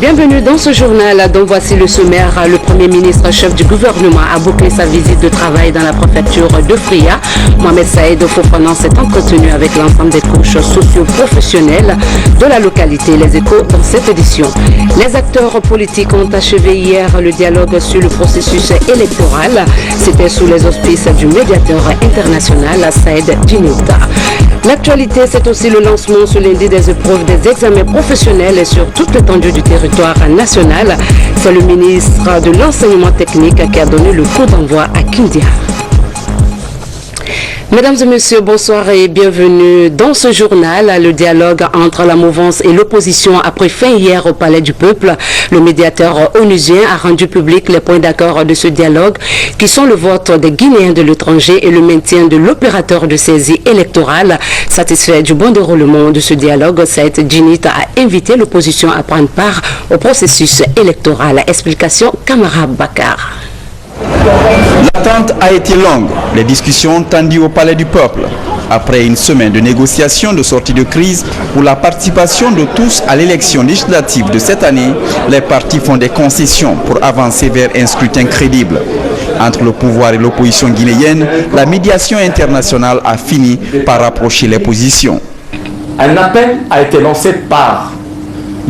Bienvenue dans ce journal dont voici le sommaire. Le Premier ministre chef du gouvernement a bouclé sa visite de travail dans la préfecture de Fria. Mohamed Saïd Fofana s'est entretenu avec l'ensemble des couches socio-professionnelles de la localité. Les échos dans cette édition. Les acteurs politiques ont achevé hier le dialogue sur le processus électoral. C'était sous les auspices du médiateur international Saïd Djinnouta. L'actualité, c'est aussi le lancement ce lundi des épreuves des examens professionnels et sur toute l'étendue du territoire national. C'est le ministre de l'Enseignement technique qui a donné le coup d'envoi à Kindia. Mesdames et messieurs, bonsoir et bienvenue dans ce journal. Le dialogue entre la mouvance et l'opposition a pris fin hier au Palais du Peuple. Le médiateur onusien a rendu public les points d'accord de ce dialogue qui sont le vote des Guinéens de l'étranger et le maintien de l'opérateur de saisie électorale. Satisfait du bon déroulement de ce dialogue, Saïd Djinnouta a invité l'opposition à prendre part au processus électoral. Explication Kamara Bakar. L'attente a été longue, les discussions tendues au Palais du Peuple. Après une semaine de négociations de sortie de crise pour la participation de tous à l'élection législative de cette année, les partis font des concessions pour avancer vers un scrutin crédible. Entre le pouvoir et l'opposition guinéenne, la médiation internationale a fini par rapprocher les positions. Un appel a été lancé par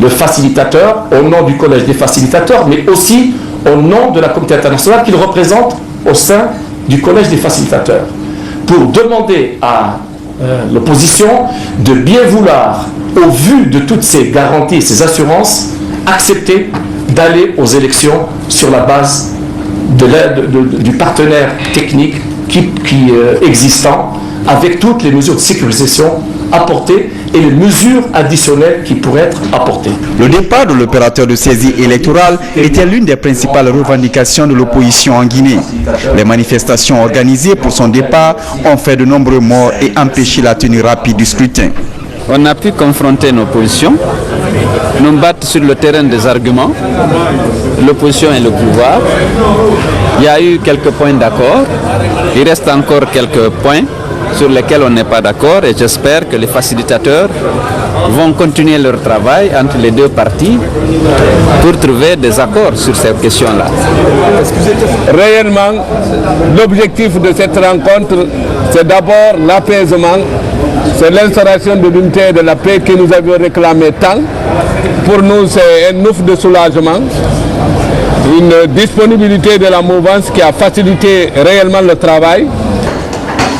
le facilitateur, au nom du collège des facilitateurs, mais aussi au nom de la communauté internationale qu'il représente au sein du collège des facilitateurs, pour demander à l'opposition de bien vouloir, au vu de toutes ces garanties, ces assurances, accepter d'aller aux élections sur la base de l'aide du partenaire technique existant, avec toutes les mesures de sécurisation apportées et les mesures additionnelles qui pourraient être apportées. Le départ de l'opérateur de saisie électorale était l'une des principales revendications de l'opposition en Guinée. Les manifestations organisées pour son départ ont fait de nombreux morts et empêché la tenue rapide du scrutin. On a pu confronter nos positions, nous battre sur le terrain des arguments, l'opposition et le pouvoir. Il y a eu quelques points d'accord, il reste encore quelques points sur lesquels on n'est pas d'accord et j'espère que les facilitateurs vont continuer leur travail entre les deux parties pour trouver des accords sur ces questions-là. Réellement, l'objectif de cette rencontre, c'est d'abord l'apaisement, c'est l'instauration de l'unité et de la paix que nous avions réclamé tant. Pour nous, c'est un ouf de soulagement, une disponibilité de la mouvance qui a facilité réellement le travail.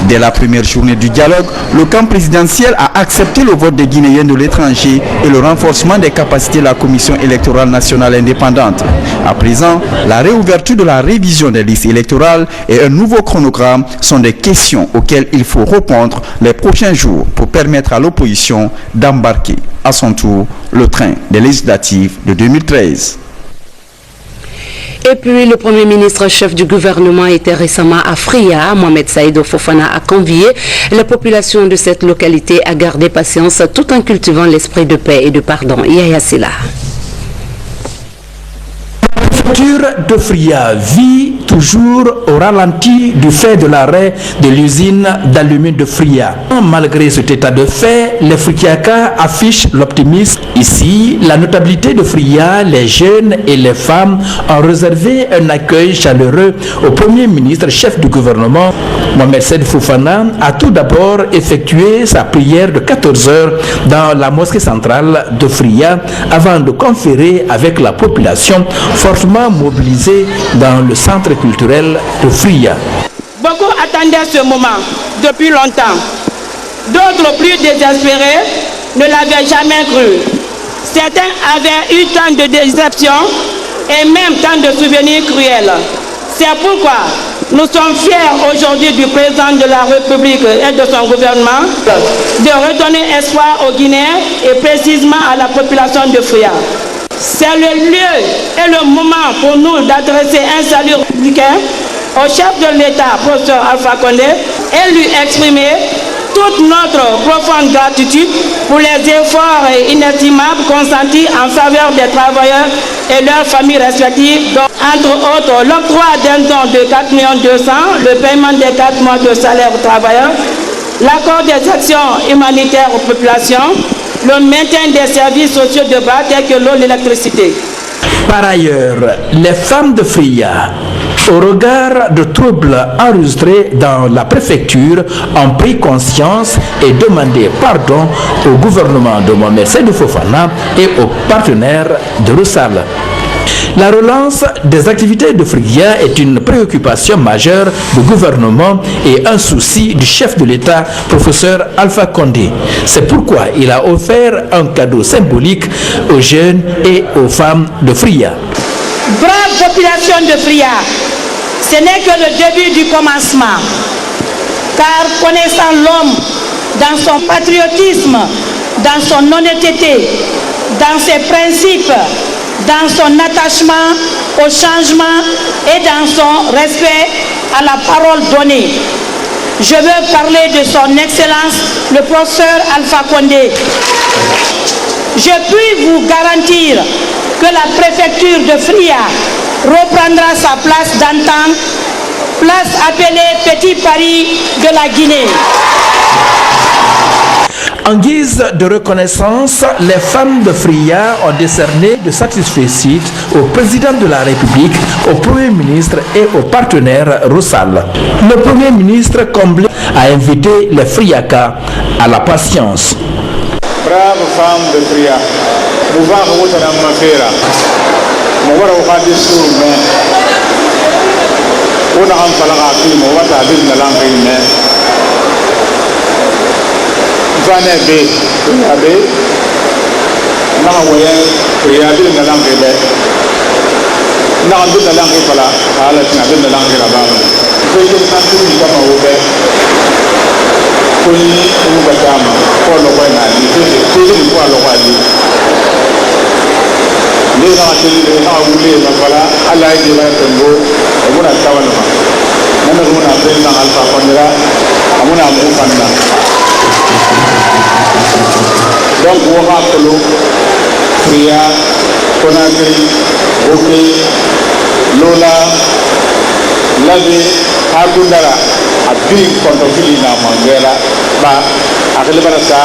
Dès la première journée du dialogue, le camp présidentiel a accepté le vote des Guinéens de l'étranger et le renforcement des capacités de la Commission électorale nationale indépendante. À présent, la réouverture de la révision des listes électorales et un nouveau chronogramme sont des questions auxquelles il faut répondre les prochains jours pour permettre à l'opposition d'embarquer à son tour le train des législatives de 2013. Et puis, le Premier ministre chef du gouvernement était récemment à Fria. Mohamed Saïd Fofana a convié la population de cette localité à garder patience tout en cultivant l'esprit de paix et de pardon. Yaya Silla. La préfecture de Fria vit toujours au ralenti du fait de l'arrêt de l'usine d'alumine de Fria. Malgré cet état de fait, les Frikiaka affichent l'optimisme. Ici, la notabilité de Fria, les jeunes et les femmes ont réservé un accueil chaleureux au Premier ministre chef du gouvernement. Mohamed Saïd Fofana a tout d'abord effectué sa prière de 14 heures dans la mosquée centrale de Fria avant de conférer avec la population fortement mobilisée dans le centre culturel de Fria. Beaucoup attendaient ce moment depuis longtemps. D'autres plus désespérés ne l'avaient jamais cru. Certains avaient eu tant de déceptions et même tant de souvenirs cruels. C'est pourquoi nous sommes fiers aujourd'hui du président de la République et de son gouvernement de redonner espoir aux Guinéens et précisément à la population de Fria. C'est le lieu et le moment pour nous d'adresser un salut républicain au chef de l'État, professeur Alpha Condé, et lui exprimer toute notre profonde gratitude pour les efforts inestimables consentis en faveur des travailleurs et leurs familles respectives, dont, entre autres, l'octroi d'un don de 4 200 000, le paiement des 4 mois de salaire aux travailleurs, l'accord des actions humanitaires aux populations, le maintien des services sociaux de base tels que l'eau et l'électricité. Par ailleurs, les femmes de Fria, au regard de troubles enregistrés dans la préfecture, ont pris conscience et demandé pardon au gouvernement de Mohamed Seydou Fofana et aux partenaires de Roussal. La relance des activités de Fria est une préoccupation majeure du gouvernement et un souci du chef de l'État, professeur Alpha Condé. C'est pourquoi il a offert un cadeau symbolique aux jeunes et aux femmes de Fria. Brave population de Fria, ce n'est que le début du commencement. Car connaissant l'homme dans son patriotisme, dans son honnêteté, dans ses principes, dans son attachement au changement et dans son respect à la parole donnée. Je veux parler de son Excellence, le professeur Alpha Condé. Je puis vous garantir que la préfecture de Fria reprendra sa place d'antan, place appelée Petit Paris de la Guinée. En guise de reconnaissance, les femmes de Fria ont décerné de satisfecit au président de la République, au Premier ministre et aux partenaires Roussal. Le Premier ministre comblé a invité les Friakas à la patience. Brave femmes de Fria, nous allons vous faire nous allons faire des sourds, mais on a un falafel, on va t'aller dans la langue. Fane be abe na waye priyabi na langue be na ndu na langue fala ala tina be na langue la ba ko ye santu ni kama obe ko ni u batama ko lo ko na ni ko ni ko lo ko ni ni na tele na wule na fala ala ji ba tembo muna tawala ma na muna be na alfa kondira amuna mu fanna. Donc, on va appeler Fria, Conakry, Bokeh, Lola, Lavé, Agundara, à Big Kontofili na Mangera, à Kelebarasa,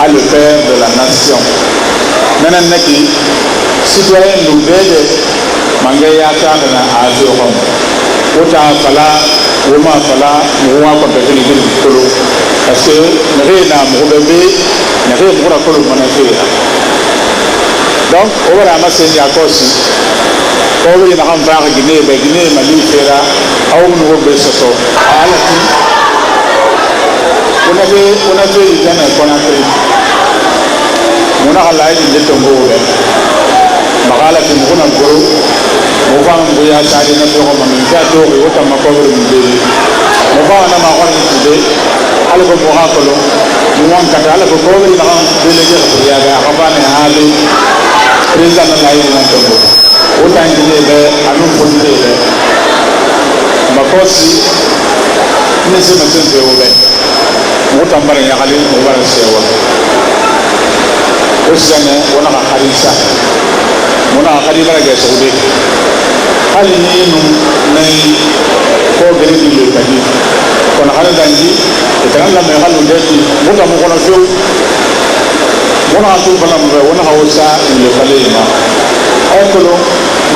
à le père de la nation. Maintenant, Neki, citoyen nous aide, Mangaya Tana à Zorom. Ota Fala, Oma Fala, Moua Kontofili Kolo. Parce que nous avons un bébé, nous avons un peu de monnaie. Donc, on va ramasser les accords. On va y avoir Guinée, Guinée, Mali, Fera, on va y avoir on a fait les gens qu'on a fait. On a l'aide de Tombo. Magala qui nous a gros, on va envoyer à Tadi, on va envoyer à Tadi, on va envoyer à Tadi. Ala ko mo hakolo mo wan kata ala ko ko ni na délégué ko ya ga rabane hali président na layi na to o tan ni be anu ko ni be ma ko si ni se ma sen be o be mo tambara ya hali mo wara sewa o sene wona ka harisa mona khari bara ga saudi hali ni no nay ko gere di le kadi kon hala danji tan la me halu deti muta mo kono few wona tu bala mo wona hawsa le balema ay ko lo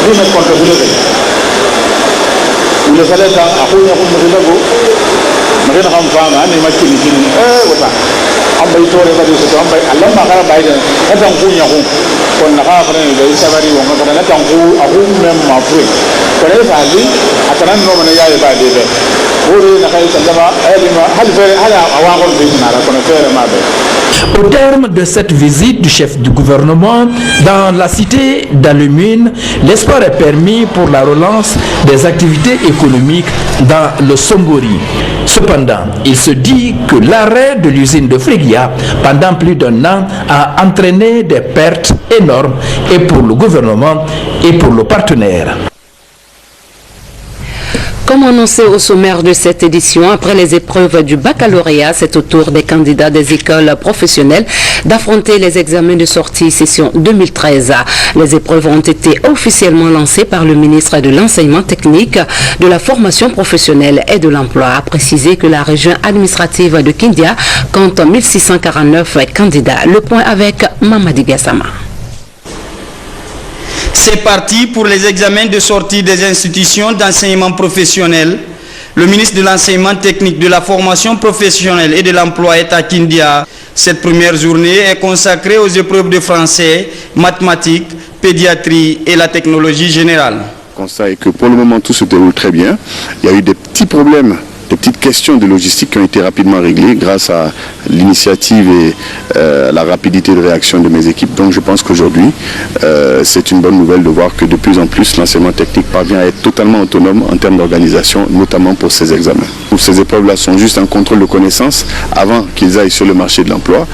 dina ko to bule le faleta akunya ko mo lago ma gena xam faama ni ma kini kini wata am bay tore ba so am bay allah ma gara bay den tan kunya ko kon na ha fara ni be sabari wonga ko na tan ku aku mem ma fure ko re fa li atanan no man yaay ba de be Au terme de cette visite du chef du gouvernement dans la cité d'Alumine, l'espoir est permis pour la relance des activités économiques dans le Songori. Cependant, il se dit que l'arrêt de l'usine de Fria pendant plus d'un an a entraîné des pertes énormes et pour le gouvernement et pour le partenaire. Comme annoncé au sommaire de cette édition, après les épreuves du baccalauréat, c'est au tour des candidats des écoles professionnelles d'affronter les examens de sortie session 2013. Les épreuves ont été officiellement lancées par le ministre de l'Enseignement technique, de la formation professionnelle et de l'emploi. A précisé que la région administrative de Kindia compte 1649 candidats. Le point avec Mamadi Gassama. C'est parti pour les examens de sortie des institutions d'enseignement professionnel. Le ministre de l'Enseignement technique, de la formation professionnelle et de l'emploi est à Kindia. Cette première journée est consacrée aux épreuves de français, mathématiques, pédiatrie et la technologie générale. Le constat est que pour le moment tout se déroule très bien. Il y a eu des petits problèmes, des petites questions de logistique qui ont été rapidement réglées grâce à l'initiative et la rapidité de réaction de mes équipes. Donc je pense qu'aujourd'hui, c'est une bonne nouvelle de voir que de plus en plus l'enseignement technique parvient à être totalement autonome en termes d'organisation, notamment pour ces examens. Ces épreuves-là sont juste un contrôle de connaissances avant qu'ils aillent sur le marché de l'emploi.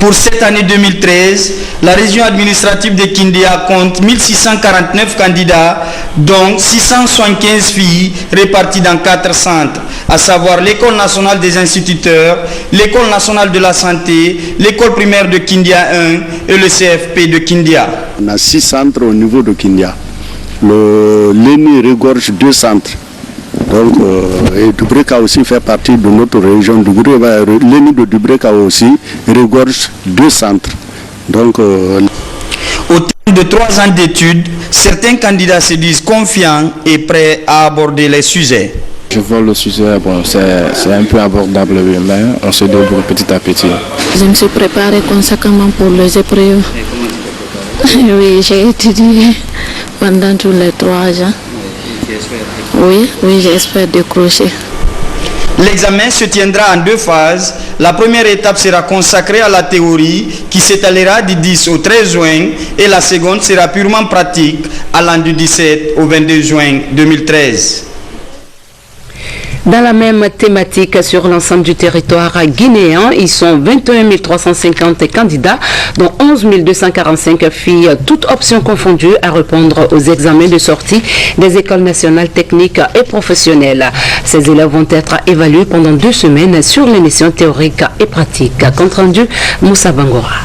Pour cette année 2013, la région administrative de Kindia compte 1649 candidats, dont 675 filles réparties dans 4 centres, à savoir l'École nationale des instituteurs, l'École nationale de la santé, l'École primaire de Kindia 1 et le CFP de Kindia. On a 6 centres au niveau de Kindia. L'ENI regorge 2 centres. Donc, et Dubreka aussi fait partie de notre région. L'ENI de Dubreka aussi regorge 2 centres. Donc, au terme de 3 ans d'études, certains candidats se disent confiants et prêts à aborder les sujets. Je vois le sujet, bon, c'est un peu abordable, mais on se débrouille petit à petit. Je me suis préparée conséquemment pour les épreuves. Oui, j'ai étudié pendant tous les 3 ans. Oui, j'espère décrocher. L'examen se tiendra en 2 phases. La première étape sera consacrée à la théorie qui s'étalera du 10 au 13 juin et la seconde sera purement pratique allant du 17 au 22 juin 2013. Dans la même thématique sur l'ensemble du territoire guinéen, ils sont 21 350 candidats, dont 11 245 filles, toutes options confondues, à répondre aux examens de sortie des écoles nationales techniques et professionnelles. Ces élèves vont être évalués pendant 2 semaines sur les missions théoriques et pratiques. Compte rendu, Moussa Bangora.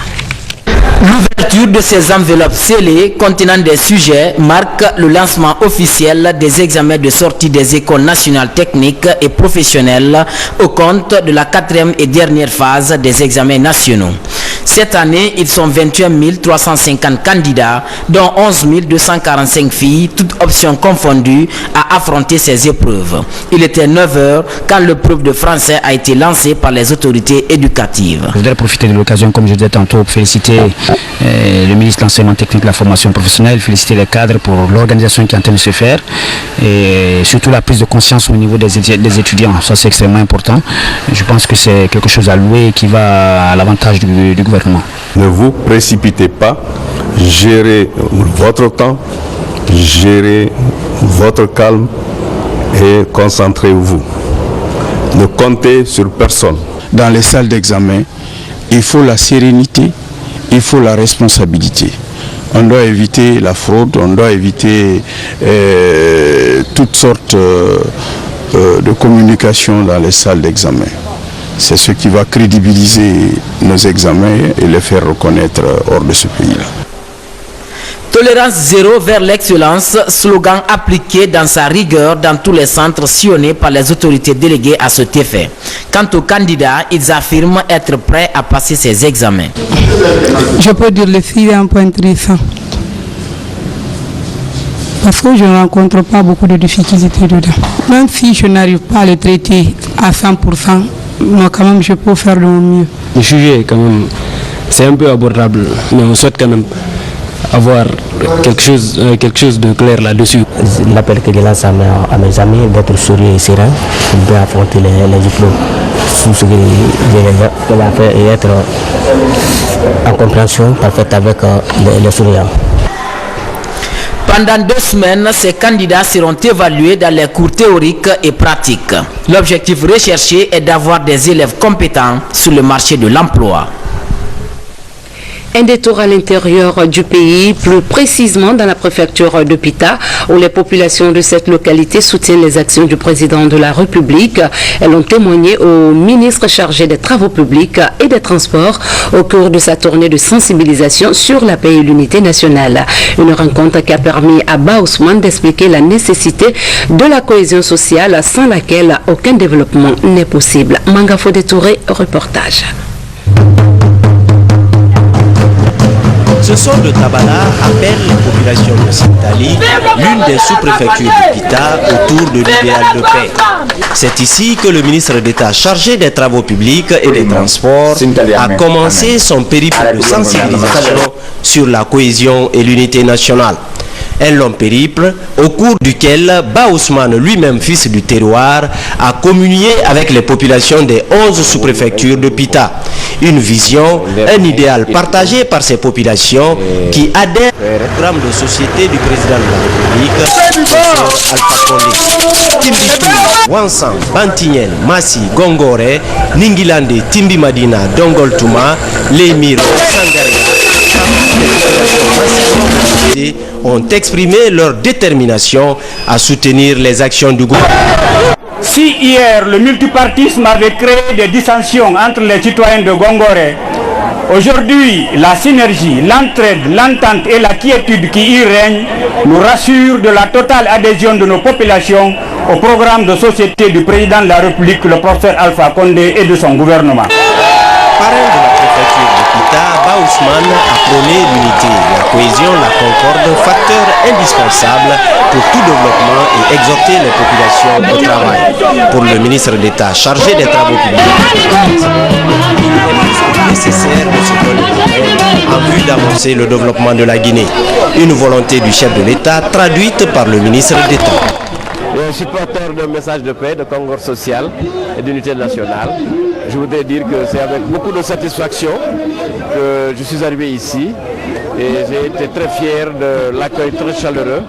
L'ouverture de ces enveloppes scellées contenant des sujets marque le lancement officiel des examens de sortie des écoles nationales techniques et professionnelles au compte de la 4e et dernière phase des examens nationaux. Cette année, ils sont 21 350 candidats, dont 11 245 filles, toutes options confondues, à affronter ces épreuves. Il était 9 h quand l'épreuve de français a été lancée par les autorités éducatives. Je voudrais profiter de l'occasion, comme je disais tantôt, pour féliciter le ministre de l'Enseignement technique de la formation professionnelle, féliciter les cadres pour l'organisation qui est en train de se faire et surtout la prise de conscience au niveau des étudiants. Ça, c'est extrêmement important. Je pense que c'est quelque chose à louer qui va à l'avantage du gouvernement. Ne vous précipitez pas, gérez votre temps, gérez votre calme et concentrez-vous. Ne comptez sur personne. Dans les salles d'examen, il faut la sérénité, il faut la responsabilité. On doit éviter la fraude, on doit éviter toutes sortes de communication dans les salles d'examen. C'est ce qui va crédibiliser nos examens et les faire reconnaître hors de ce pays-là. Tolérance zéro vers l'excellence, slogan appliqué dans sa rigueur dans tous les centres sillonnés par les autorités déléguées à cet effet. Quant aux candidats, ils affirment être prêts à passer ces examens. Je peux dire le film est un peu intéressant. Parce que je ne rencontre pas beaucoup de difficultés dedans. Même si je n'arrive pas à le traiter à 100%, mais quand même je peux faire de mon mieux. Le sujet quand même, c'est un peu abordable, mais on souhaite quand même avoir quelque chose de clair là-dessus. L'appel que je lance à mes amis d'être sérieux et serein pour bien affronter les diplômes. Tout ce que je vais faire et être en compréhension parfaite avec les souriants. Pendant 2 semaines, ces candidats seront évalués dans les cours théoriques et pratiques. L'objectif recherché est d'avoir des élèves compétents sur le marché de l'emploi. Un détour à l'intérieur du pays, plus précisément dans la préfecture de Pita, où les populations de cette localité soutiennent les actions du président de la République. Elles ont témoigné au ministre chargé des Travaux publics et des Transports au cours de sa tournée de sensibilisation sur la paix et l'unité nationale. Une rencontre qui a permis à Ba Ousmane d'expliquer la nécessité de la cohésion sociale sans laquelle aucun développement n'est possible. Mangafo Détouré, reportage. Ce son de Tabala appelle les populations de Sintali, l'une des sous-préfectures de Pita, autour de l'idéal de paix. C'est ici que le ministre d'État chargé des Travaux publics et des Transports a commencé son périple de sensibilisation sur la cohésion et l'unité nationale. Un long périple au cours duquel Ba Ousmane, lui-même fils du terroir, a communié avec les populations des 11 sous-préfectures de Pita. Une vision, un idéal partagé par ces populations qui adhèrent au programme de société du président de la République, Alpha Condé. Timbitou, Wansan, Bantignen, Massi, Gongore, Ningilande, Timbi Madina, Dongol Touma, Lémiro, Sangaria, ont exprimé leur détermination à soutenir les actions du gouvernement. Si hier le multipartisme avait créé des dissensions entre les citoyens de Gongore, aujourd'hui la synergie, l'entraide, l'entente et la quiétude qui y règnent nous rassurent de la totale adhésion de nos populations au programme de société du président de la République, le professeur Alpha Condé et de son gouvernement. Parrain de la préfecture de Pita, Ba Ousmane a prôné l'unité, la cohésion, la concorde, facteur indispensable pour tout développement et exhorter les populations au travail. Pour le ministre d'État chargé des Travaux publics, il est nécessaire de se donner en vue d'avancer le développement de la Guinée. Une volonté du chef de l'État traduite par le ministre d'État. Je suis porteur d'un message de paix, de concorde sociale et d'unité nationale. Je voudrais dire que c'est avec beaucoup de satisfaction que je suis arrivé ici et j'ai été très fier de l'accueil très chaleureux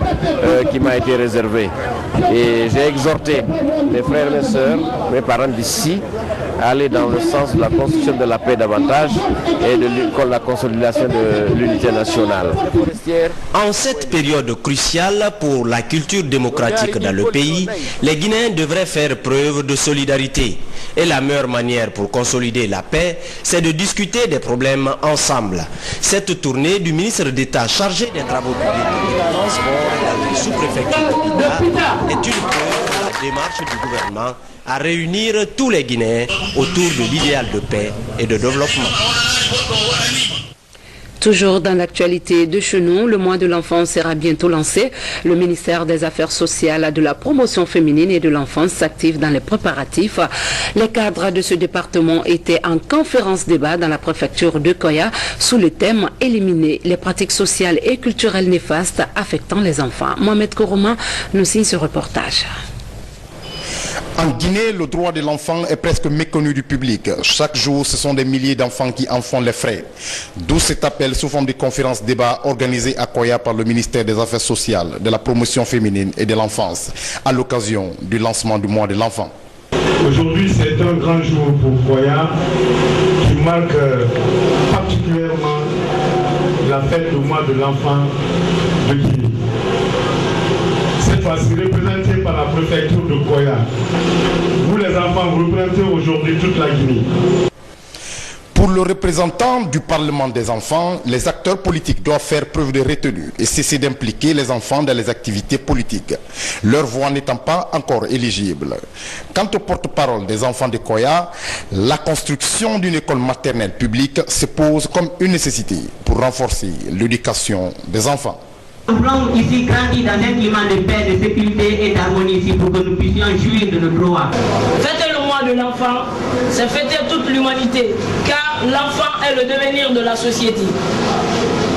qui m'a été réservé. Et j'ai exhorté mes frères et mes sœurs, mes parents d'ici, à aller dans le sens de la construction de la paix davantage et de la consolidation de l'unité nationale. En cette période cruciale pour la culture démocratique dans le pays, les Guinéens devraient faire preuve de solidarité. Et la meilleure manière pour consolider la paix, c'est de discuter des problèmes ensemble. Cette tournée du ministre d'État chargé des Travaux publics et des Transports dans les sous-préfectures de Pita est une preuve de la démarche du gouvernement à réunir tous les Guinéens autour de l'idéal de paix et de développement. Toujours dans l'actualité de chez nous, le mois de l'enfance sera bientôt lancé. Le ministère des Affaires sociales, de la promotion féminine et de l'enfance s'active dans les préparatifs. Les cadres de ce département étaient en conférence débat dans la préfecture de Koya sous le thème « Éliminer les pratiques sociales et culturelles néfastes affectant les enfants ». Mohamed Kourouma nous signe ce reportage. En Guinée, le droit de l'enfant est presque méconnu du public. Chaque jour, ce sont des milliers d'enfants qui en font les frais. D'où cet appel sous forme de conférence débat organisé à Koya par le ministère des Affaires sociales, de la promotion féminine et de l'enfance, à l'occasion du lancement du mois de l'enfant. Aujourd'hui, c'est un grand jour pour Koya qui marque particulièrement la fête du mois de l'enfant de Guinée. Cette fois-ci représentée par la préfecture de Koya. Vous les enfants, vous représentez aujourd'hui toute la Guinée. Pour le représentant du Parlement des enfants, les acteurs politiques doivent faire preuve de retenue et cesser d'impliquer les enfants dans les activités politiques, leur voix n'étant pas encore éligible. Quant au porte-parole des enfants de Koya, la construction d'une école maternelle publique se pose comme une nécessité pour renforcer l'éducation des enfants. Nous voulons ici grandir dans un climat de paix, de sécurité et d'harmonie ici pour que nous puissions jouir de nos droits. Fêter le mois de l'enfant, c'est fêter toute l'humanité, car l'enfant est le devenir de la société.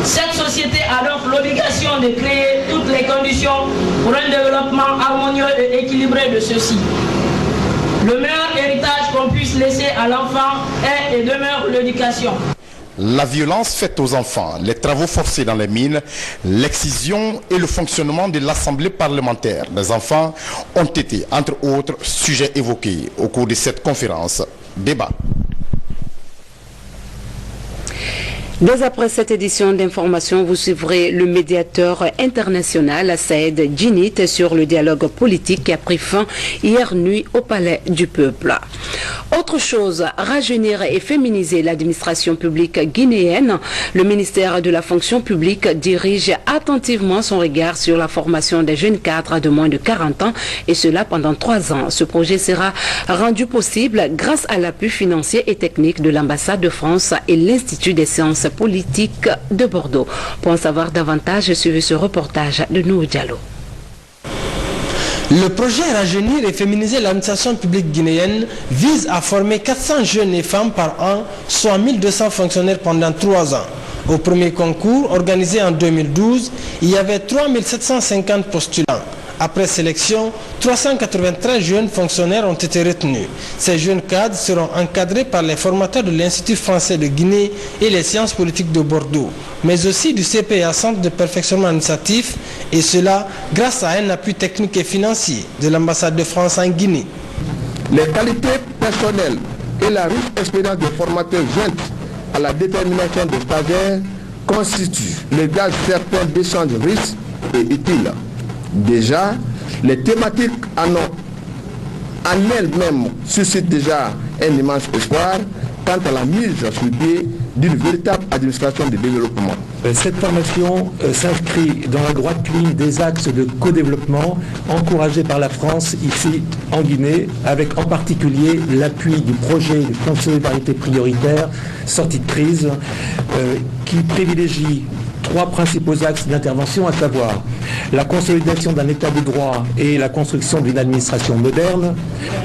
Cette société a donc l'obligation de créer toutes les conditions pour un développement harmonieux et équilibré de ceux-ci. Le meilleur héritage qu'on puisse laisser à l'enfant est et demeure l'éducation. La violence faite aux enfants, les travaux forcés dans les mines, l'excision et le fonctionnement de l'Assemblée parlementaire des enfants ont été, entre autres, sujets évoqués au cours de cette conférence débat. Dès après cette édition d'information, vous suivrez le médiateur international Saïd Djinnit sur le dialogue politique qui a pris fin hier nuit au Palais du Peuple. Autre chose, rajeunir et féminiser l'administration publique guinéenne. Le ministère de la fonction publique dirige attentivement son regard sur la formation des jeunes cadres de moins de 40 ans et cela pendant 3 ans. Ce projet sera rendu possible grâce à l'appui financier et technique de l'ambassade de France et l'Institut des sciences politiques de Bordeaux. Pour en savoir davantage, suivez ce reportage de Nou Diallo. Le projet Rajeunir et féminiser l'administration publique guinéenne vise à former 400 jeunes et femmes par an, soit 1200 fonctionnaires pendant 3 ans. Au premier concours, organisé en 2012, il y avait 3750 postulants. Après sélection, 393 jeunes fonctionnaires ont été retenus. Ces jeunes cadres seront encadrés par les formateurs de l'Institut français de Guinée et les sciences politiques de Bordeaux, mais aussi du CPA, Centre de perfectionnement administratif, et cela grâce à un appui technique et financier de l'ambassade de France en Guinée. Les qualités personnelles et la riche expérience des formateurs jointes à la détermination des stagiaires constituent le gage certain d'échanges riches et utiles. Déjà, les thématiques en elles-mêmes suscitent déjà un immense espoir quant à la mise sur pied d'une véritable administration de développement. Cette formation s'inscrit dans la droite ligne des axes de co-développement encouragés par la France ici en Guinée, avec en particulier l'appui du projet de fonds de solidarité prioritaire sortie de crise qui privilégie 3 principaux axes d'intervention, à savoir la consolidation d'un état de droit et la construction d'une administration moderne,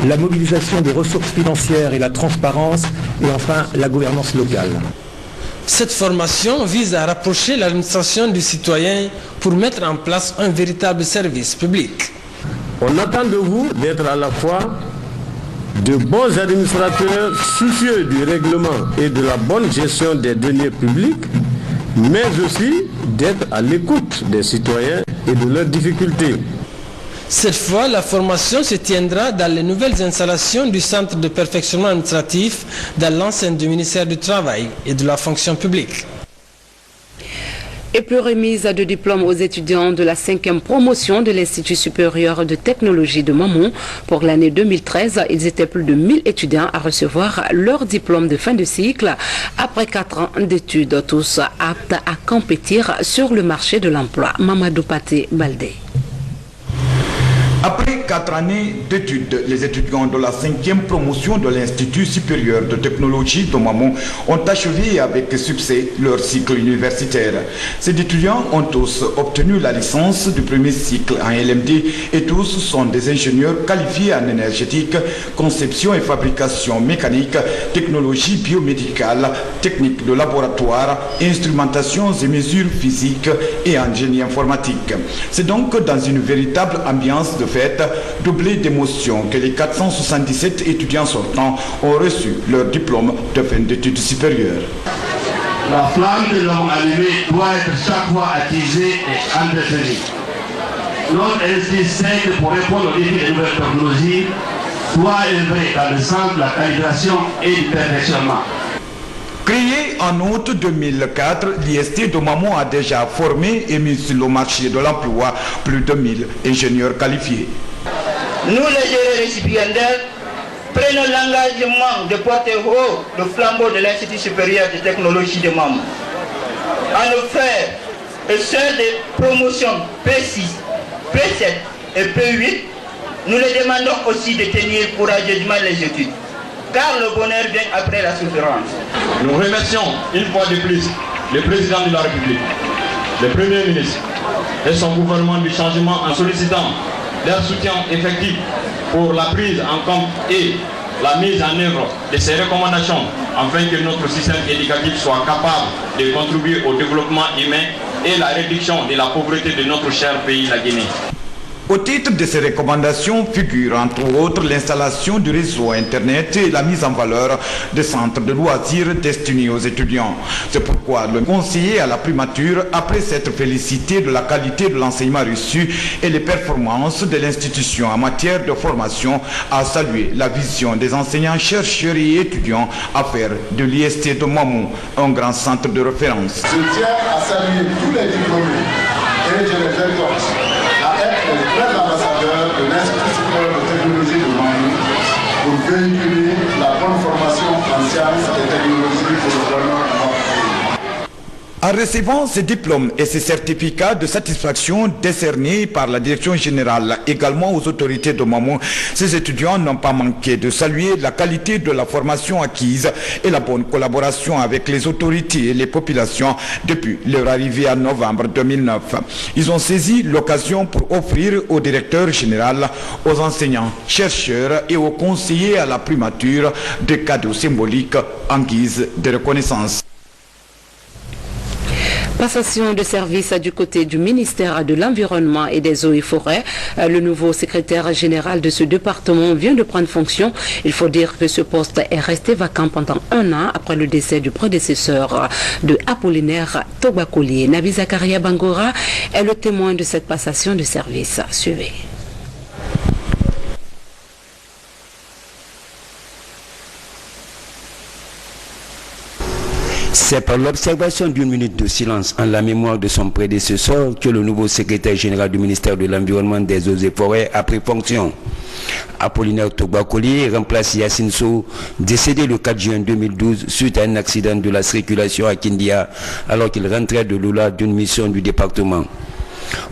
la mobilisation des ressources financières et la transparence, et enfin la gouvernance locale. Cette formation vise à rapprocher l'administration du citoyen pour mettre en place un véritable service public. On attend de vous d'être à la fois de bons administrateurs soucieux du règlement et de la bonne gestion des deniers publics, mais aussi d'être à l'écoute des citoyens et de leurs difficultés. Cette fois, la formation se tiendra dans les nouvelles installations du Centre de perfectionnement administratif dans l'enceinte du ministère du Travail et de la fonction publique. Et puis remise de diplôme aux étudiants de la 5e promotion de l'Institut supérieur de technologie de Mamon. Pour l'année 2013, ils étaient plus de 1000 étudiants à recevoir leur diplôme de fin de cycle après 4 ans d'études, tous aptes à compétir sur le marché de l'emploi. Mamadou Paté Baldé. Après 4 années d'études, les étudiants de la 5e promotion de l'Institut supérieur de technologie de Mamon ont achevé avec succès leur cycle universitaire. Ces étudiants ont tous obtenu la licence du premier cycle en LMD et tous sont des ingénieurs qualifiés en énergétique, conception et fabrication mécanique, technologie biomédicale, technique de laboratoire, instrumentations et mesures physiques et en génie informatique. C'est donc dans une véritable ambiance de fête, doublée d'émotion, que les 477 étudiants sortants ont reçu leur diplôme de fin d'études supérieures. La flamme de l'homme allumé doit être chaque fois attisée et entretenue. Notre institut pour répondre aux défis des nouvelles technologies doit œuvrer dans le sens de la calibration et du perfectionnement. Créé en août 2004, l'IST de Mamon a déjà formé et mis sur le marché de l'emploi plus de 1000 ingénieurs qualifiés. Nous, les gérants récipiendaires, prenons l'engagement de porter haut le flambeau de l'Institut supérieur de technologie de Mamon. En effet, et ceux des promotions P6, P7 et P8, nous les demandons aussi de tenir courageusement les études, car le bonheur vient après la souffrance. Nous remercions une fois de plus le président de la République, le Premier ministre et son gouvernement du changement en sollicitant leur soutien effectif pour la prise en compte et la mise en œuvre de ces recommandations afin que notre système éducatif soit capable de contribuer au développement humain et la réduction de la pauvreté de notre cher pays, la Guinée. Au titre de ces recommandations figurent entre autres l'installation du réseau Internet et la mise en valeur des centres de loisirs destinés aux étudiants. C'est pourquoi le conseiller à la primature, après s'être félicité de la qualité de l'enseignement reçu et les performances de l'institution en matière de formation, a salué la vision des enseignants, chercheurs et étudiants à faire de l'IST de Mamou un grand centre de référence. Je tiens à saluer tous les diplômés et je les exhorte à être les vrais ambassadeurs de l'Institut supérieur de technologie de Mamou pour véhiculer la bonne formation en sciences et technologies pour le bonheur de notre pays. En recevant ces diplômes et ces certificats de satisfaction décernés par la direction générale également aux autorités de Mamou, ces étudiants n'ont pas manqué de saluer la qualité de la formation acquise et la bonne collaboration avec les autorités et les populations depuis leur arrivée en novembre 2009. Ils ont saisi l'occasion pour offrir au directeur général, aux enseignants, chercheurs et aux conseillers à la primature des cadeaux symboliques en guise de reconnaissance. Passation de service du côté du ministère de l'Environnement et des Eaux et Forêts. Le nouveau secrétaire général de ce département vient de prendre fonction. Il faut dire que ce poste est resté vacant pendant 1 an après le décès du prédécesseur de Apollinaire Togbakoli. Nabi Zakaria Bangora est le témoin de cette passation de service. Suivez. C'est par l'observation d'une minute de silence en la mémoire de son prédécesseur que le nouveau secrétaire général du ministère de l'Environnement, des Eaux et Forêts a pris fonction. Apollinaire Togbakoli remplace Yassine Sow, décédé le 4 juin 2012 suite à un accident de la circulation à Kindia alors qu'il rentrait de Lula d'une mission du département.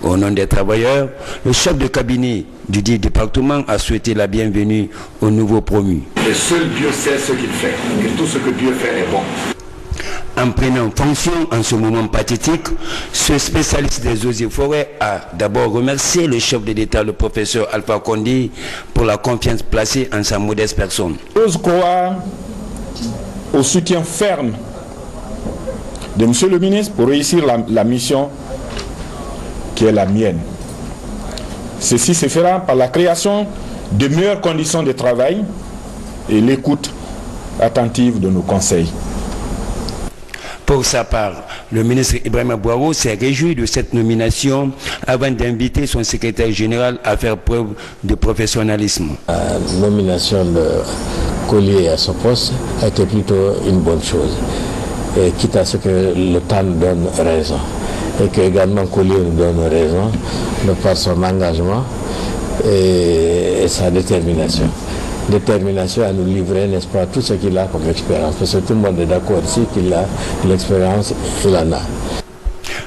Au nom des travailleurs, le chef de cabinet du dit département a souhaité la bienvenue au nouveau promu. Et seul Dieu sait ce qu'il fait, et tout ce que Dieu fait est bon. En prenant fonction en ce moment pathétique, ce spécialiste des eaux et forêts a d'abord remercié le chef de l'État, le professeur Alpha Condé, pour la confiance placée en sa modeste personne. J'ose croire au soutien ferme de Monsieur le ministre pour réussir la mission qui est la mienne. Ceci se fera par la création de meilleures conditions de travail et l'écoute attentive de nos conseils. Pour sa part, le ministre Ibrahima Bouaro s'est réjoui de cette nomination avant d'inviter son secrétaire général à faire preuve de professionnalisme. La nomination de Collier à ce poste a été plutôt une bonne chose, et quitte à ce que le temps nous donne raison, et que également Collier nous donne raison de par son engagement et sa détermination. Détermination à nous livrer, n'est-ce pas, tout ce qu'il a comme expérience, parce que tout le monde est d'accord ici qu'il a l'expérience, il en a.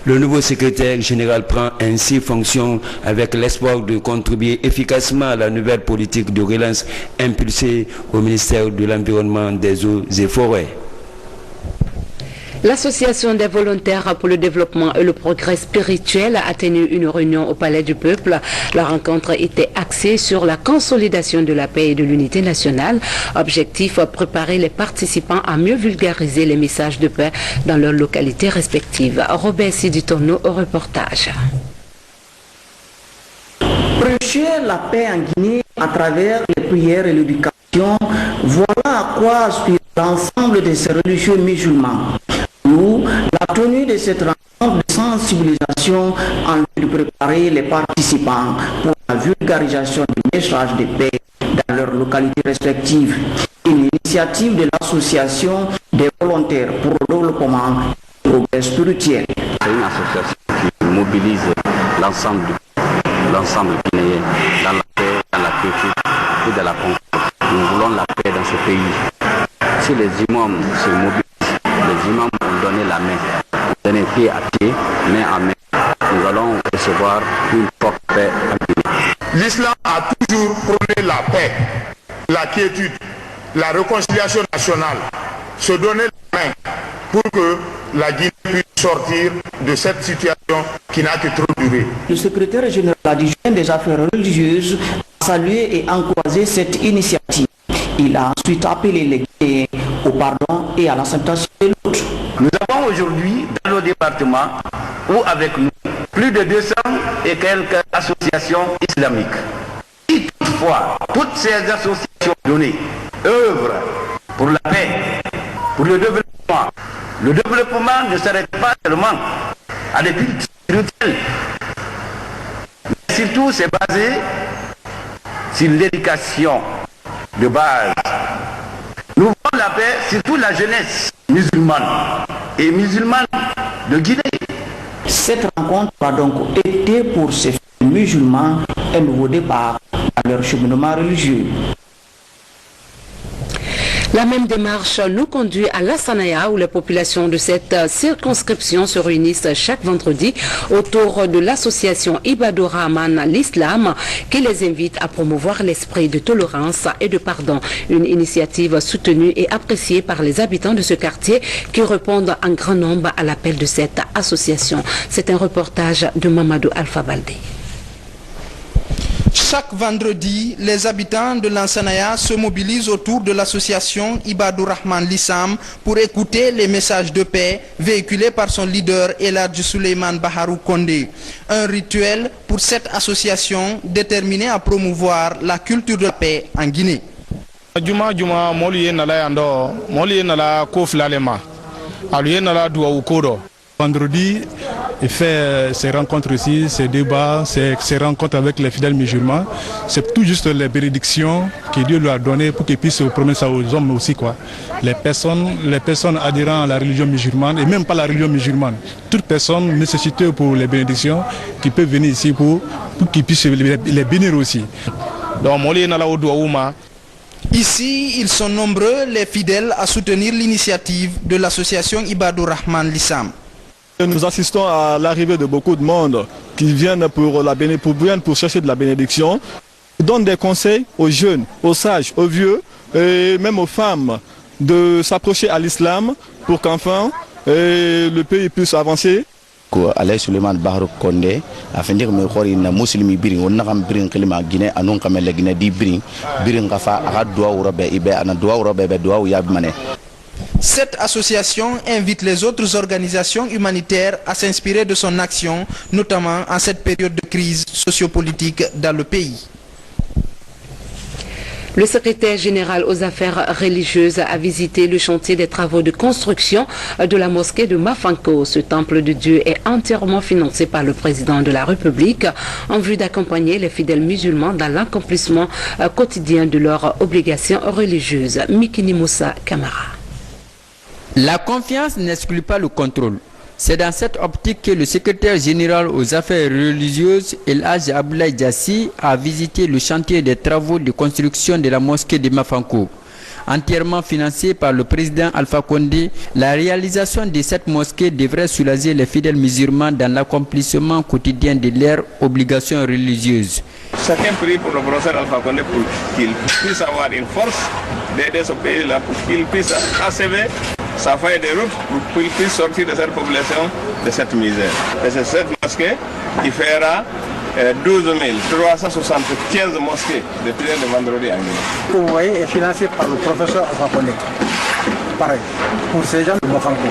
Le nouveau secrétaire général prend ainsi fonction avec l'espoir de contribuer efficacement à la nouvelle politique de relance impulsée au ministère de l'Environnement, des Eaux et Forêts. L'Association des volontaires pour le développement et le progrès spirituel a tenu une réunion au Palais du Peuple. La rencontre était axée sur la consolidation de la paix et de l'unité nationale. Objectif, préparer les participants à mieux vulgariser les messages de paix dans leurs localités respectives. Robert Siditorno au reportage. Prêcher la paix en Guinée à travers les prières et l'éducation, voilà à quoi aspire l'ensemble de ces religieux musulmans. Nous, la tenue de cette rencontre de sensibilisation en vue de préparer les participants pour la vulgarisation du message de paix dans leurs localités respectives. Une initiative de l'association des volontaires pour le développement et le progrès spirituel. C'est une association qui mobilise l'ensemble guinéen dans la paix, dans la quiétude et dans la concorde. Nous voulons la paix dans ce pays. Si les imams se mobilisent, les imams ont donné la main, ont donné pied à pied, main à main. Nous allons recevoir une forte paix en Guinée. L'islam a toujours prôné la paix, la quiétude, la réconciliation nationale, se donner la main pour que la Guinée puisse sortir de cette situation qui n'a que trop duré. Le secrétaire général adjoint des affaires religieuses a salué et encouragé cette initiative. Il a ensuite appelé les Guinéens au pardon et à l'acceptation de l'autre. Nous avons aujourd'hui dans nos départements ou avec nous plus de 200 et quelques associations islamiques. Si toutefois, toutes ces associations données œuvrent pour la paix, pour le développement ne s'arrête pas seulement à des cultes spirituels, mais surtout c'est basé sur l'éducation de base. Nous voulons la paix, surtout la jeunesse musulmane et musulmane de Guinée. Cette rencontre a donc été pour ces musulmans un nouveau départ à leur cheminement religieux. La même démarche nous conduit à Lassanaya où les populations de cette circonscription se réunissent chaque vendredi autour de l'association Ibadou Rahman l'Islam qui les invite à promouvoir l'esprit de tolérance et de pardon. Une initiative soutenue et appréciée par les habitants de ce quartier qui répondent en grand nombre à l'appel de cette association. C'est un reportage de Mamadou Alpha Baldé. Chaque vendredi, les habitants de Lassanaya se mobilisent autour de l'association Ibadou Rahman l'Islam pour écouter les messages de paix véhiculés par son leader Eladji Souleymane Baharou Condé. Un rituel pour cette association déterminée à promouvoir la culture de la paix en Guinée. Vendredi, il fait ces rencontres ici, ces débats, ces rencontres avec les fidèles musulmans. C'est tout juste les bénédictions que Dieu lui a données pour qu'il puisse promettre ça aux hommes aussi, quoi. Les personnes adhérant à la religion musulmane, et même pas la religion musulmane, toute personne nécessitée pour les bénédictions, qui peut venir ici pour qu'ils puissent les bénir aussi. Donc, ici, ils sont nombreux les fidèles à soutenir l'initiative de l'association Ibadou Rahman l'Islam. Nous assistons à l'arrivée de beaucoup de monde qui viennent pour chercher de la bénédiction. Ils donnent des conseils aux jeunes, aux sages, aux vieux et même aux femmes de s'approcher à l'islam pour qu'enfin le pays puisse avancer. Alain Souleymane Baharou Condé a fait dire que na muslimi biring on nakam biring kelima Guinée anon kamel Guinée di biring kafa aga doa urabe ibe ana doa urabe be doa yab mané. Cette association invite les autres organisations humanitaires à s'inspirer de son action, notamment en cette période de crise sociopolitique dans le pays. Le secrétaire général aux affaires religieuses a visité le chantier des travaux de construction de la mosquée de Mafanko. Ce temple de Dieu est entièrement financé par le président de la République en vue d'accompagner les fidèles musulmans dans l'accomplissement quotidien de leurs obligations religieuses. Mikini Moussa Kamara. La confiance n'exclut pas le contrôle. C'est dans cette optique que le secrétaire général aux affaires religieuses, El Hadj Abdoulaye Diassi, a visité le chantier des travaux de construction de la mosquée de Mafanko. Entièrement financée par le président Alpha Condé, la réalisation de cette mosquée devrait soulager les fidèles musulmans dans l'accomplissement quotidien de leurs obligations religieuses. Chacun prie pour le professeur Alpha Condé pour qu'il puisse avoir une force d'aider ce pays-là, pour qu'il puisse achever sa feuille de route pour qu'il puisse sortir de cette population, de cette misère. Et c'est cette mosquée qui fera 12 375 mosquées depuis le vendredi en Guinée. Vous voyez, est financé par le professeur Alpha Condé. Pareil, pour ces gens de Mafanko.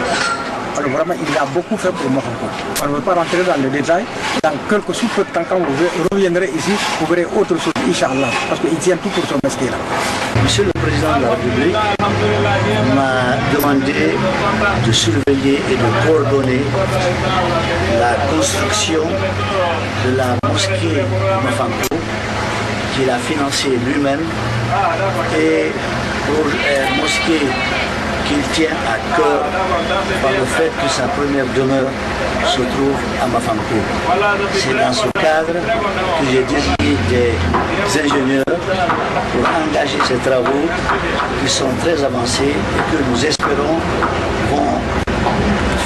Alors vraiment, il a beaucoup fait pour Mafanko. On ne veut pas rentrer dans le détail. Dans quelques sous peu de temps, quand vous reviendrez ici, vous verrez autre chose, Inch'Allah, parce qu'il tient tout pour son mosquée-là. Monsieur le Président de la République m'a demandé de surveiller et de coordonner la construction de la mosquée de Mafanko qu'il a financée lui-même et pour une mosquée qu'il tient à cœur par le fait que sa première demeure se trouve à Mafanko. C'est dans ce cadre que j'ai désigné des ingénieurs pour engager ces travaux qui sont très avancés et que nous espérons vont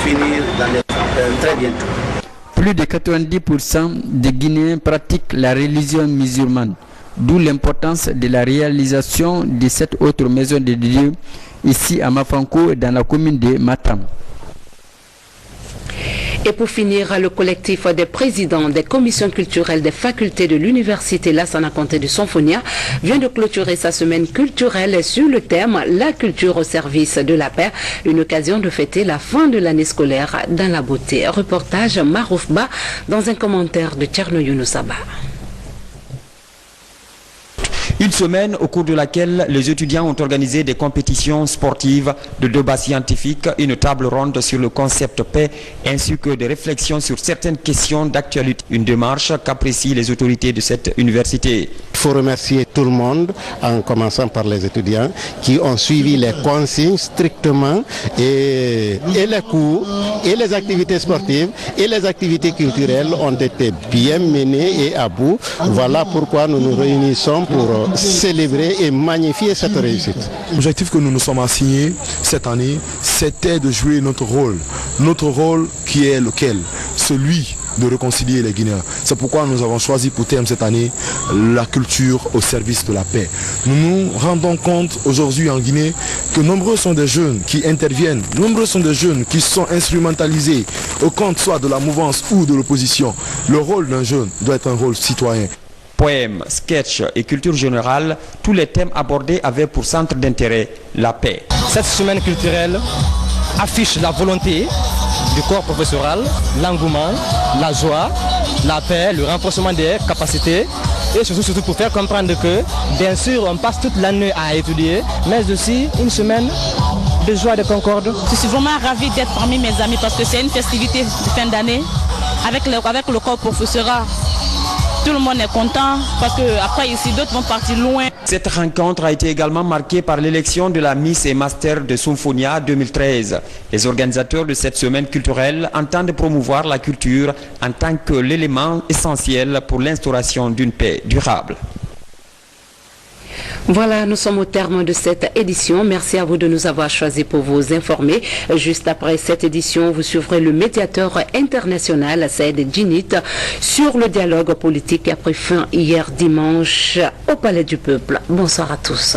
finir très bientôt. Plus de 90% des Guinéens pratiquent la religion musulmane, d'où l'importance de la réalisation de cette autre maison de Dieu ici à Mafanko dans la commune de Matam. Et pour finir, le collectif des présidents des commissions culturelles des facultés de l'université Lassana Conté de Sonfonia vient de clôturer sa semaine culturelle sur le thème « La culture au service de la paix », une occasion de fêter la fin de l'année scolaire dans la beauté. Reportage Marouf Ba dans un commentaire de Tcherno Younoussaba. Une semaine au cours de laquelle les étudiants ont organisé des compétitions sportives, de débats scientifiques, une table ronde sur le concept paix ainsi que des réflexions sur certaines questions d'actualité. Une démarche qu'apprécient les autorités de cette université. Il faut remercier tout le monde, en commençant par les étudiants qui ont suivi les consignes strictement et les cours et les activités sportives et les activités culturelles ont été bien menées et à bout. Voilà pourquoi nous nous réunissons pour célébrer et magnifier cette réussite. L'objectif que nous nous sommes assignés cette année, c'était de jouer notre rôle qui est lequel? Celui de réconcilier les Guinéens. C'est pourquoi nous avons choisi pour thème cette année la culture au service de la paix. Nous nous rendons compte aujourd'hui en Guinée que nombreux sont des jeunes qui interviennent, nombreux sont des jeunes qui sont instrumentalisés au compte soit de la mouvance ou de l'opposition. Le rôle d'un jeune doit être un rôle citoyen. Poèmes, sketchs et culture générale, tous les thèmes abordés avaient pour centre d'intérêt la paix. Cette semaine culturelle affiche la volonté du corps professoral, l'engouement, la joie, la paix, le renforcement des capacités et surtout pour faire comprendre que, bien sûr, on passe toute l'année à étudier, mais aussi une semaine de joie et de concorde. Je suis vraiment ravie d'être parmi mes amis parce que c'est une festivité de fin d'année avec le corps professoral. Tout le monde est content parce qu'après ici, d'autres vont partir loin. Cette rencontre a été également marquée par l'élection de la Miss et Master de Sonfonia 2013. Les organisateurs de cette semaine culturelle entendent promouvoir la culture en tant que l'élément essentiel pour l'instauration d'une paix durable. Voilà, nous sommes au terme de cette édition. Merci à vous de nous avoir choisis pour vous informer. Juste après cette édition, vous suivrez le médiateur international Saïd Djinit sur le dialogue politique qui a pris fin hier dimanche au Palais du Peuple. Bonsoir à tous.